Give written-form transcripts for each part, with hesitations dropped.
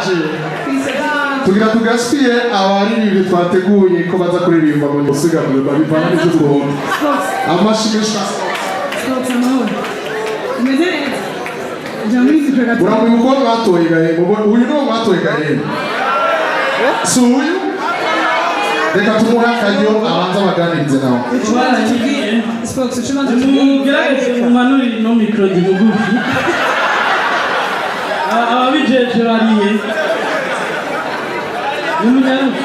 waje tugira tugaspiye abaririmbyi twateguye ko baza kuririmba mu musigamiro babivana n'ibyo twumva amashimisha uramuye uko mwatoye gahembo uyu niwo mwatoye gahembo si uyu reka tumuhe akaryo abanza baganirize nawe mugerageze mumanurire ino mikoro ndi mugufi ababijeje bariye n'umunyaruka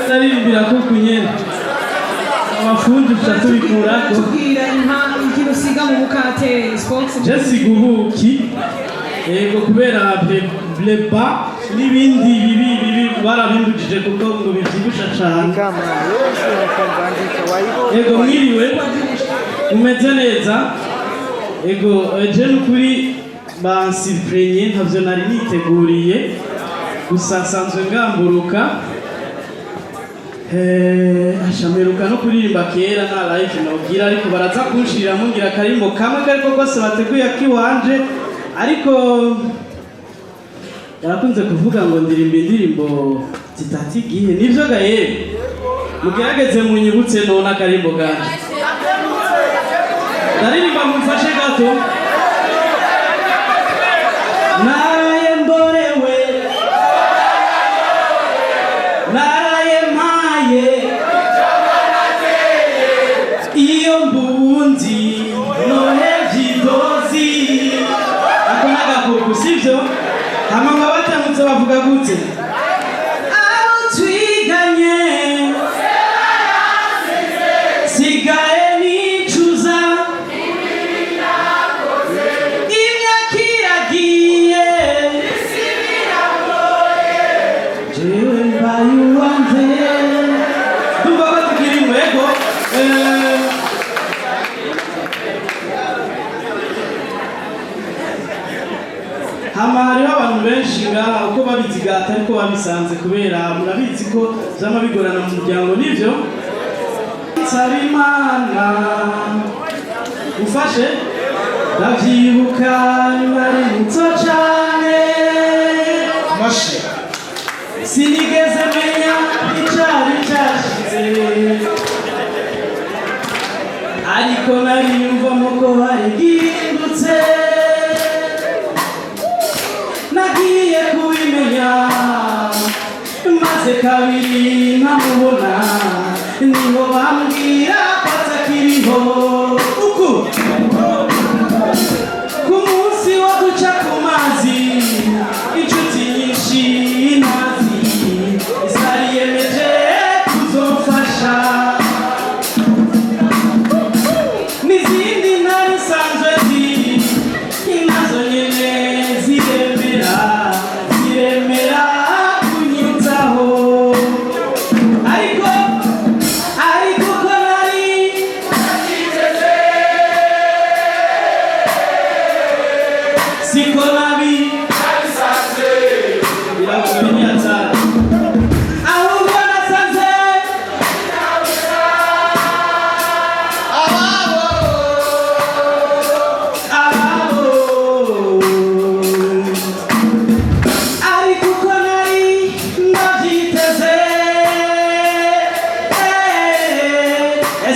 naririmbira ko kunyene abafundi tuca tubikurako ikintu usiga mu mukate je siga ubuki yego kubera bleba n'ibindi bibi barabimbujije kuko ngo bivyibusha cane yego mwiriwe umeze neza yego je n'ukuri bansiprenye ntavyo nari niteguriye gusa nsanzwe ngamburuka ashameruka no kuririmba kera nta live nogira ariko baraza kunshirira mungira akarimbo kamwe kariko kose bateguye akiwanje ariko barakunze kuvuga ngo ndirimba indirimbo zitata igihe nivyo gaye mugerageze munyibutse none akarimbo kanje ndaririmba mumfashe gato naraye mborewe naraye mpaye iyo mbundi none vyidozi ako n'agakuku sivyo hama ngo abatamutse bavuga gute abo twiganye sigaye nicuza imyaka iragiye jewe mbaye uwanje ndumva batukira imwego hama hariho abantu benshi ngaha uko babizigata ariko babisanze kubera murabizi ko vyama bigorana mu muryango nivyo nsaba imana ufashe ndavyibuka nari muto cane mashi sinigeze menya icari cashize ariko nariyumvamo ko harigindutse nagiye kubimenya maze kabiri nkamubona niho bambwira ko atakiriho uku ku munsi wo guca ku mazi inshuti nyinshi ntazi zariyemeje kuzomfasha n'izindi ntari sanzwe nzi nazo nyene ziremera kunyitaho ariko ko nari siko nabi birakumenya cyane ahubwo nasanze ariko ko nari ndavyiteze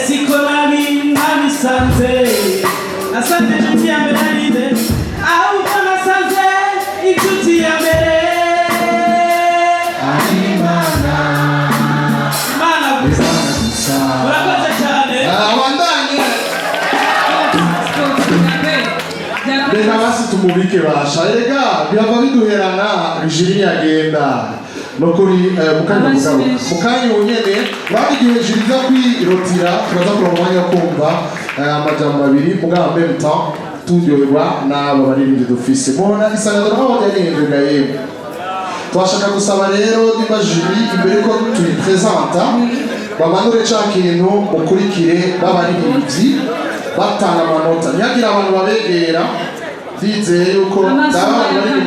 siko nabi nabisanze nasanze inshuti ya mbere arinde ahubwo nasanze inshuti ya mbere Mana gusa murakoze cyane abandanye reka basi tumubike basha erega birava biduherana jiri yagenda no kuri mukanya unyene bagiye jiri za kwirotira turaza kuronka umwanya wo kumva amajambo abiri mugabo mbere turyoherwa n'abo baririmbyi dufise mbona isanganiro nk'aho ryarihindurira yewe twashaka gusaba rero niba jiri imbere ko tuyipresenta bamanure ca kintu mukurikire b'abaririmbyi batanga amanota ntihagira abantu babegera ndizeye yuko ndaba bari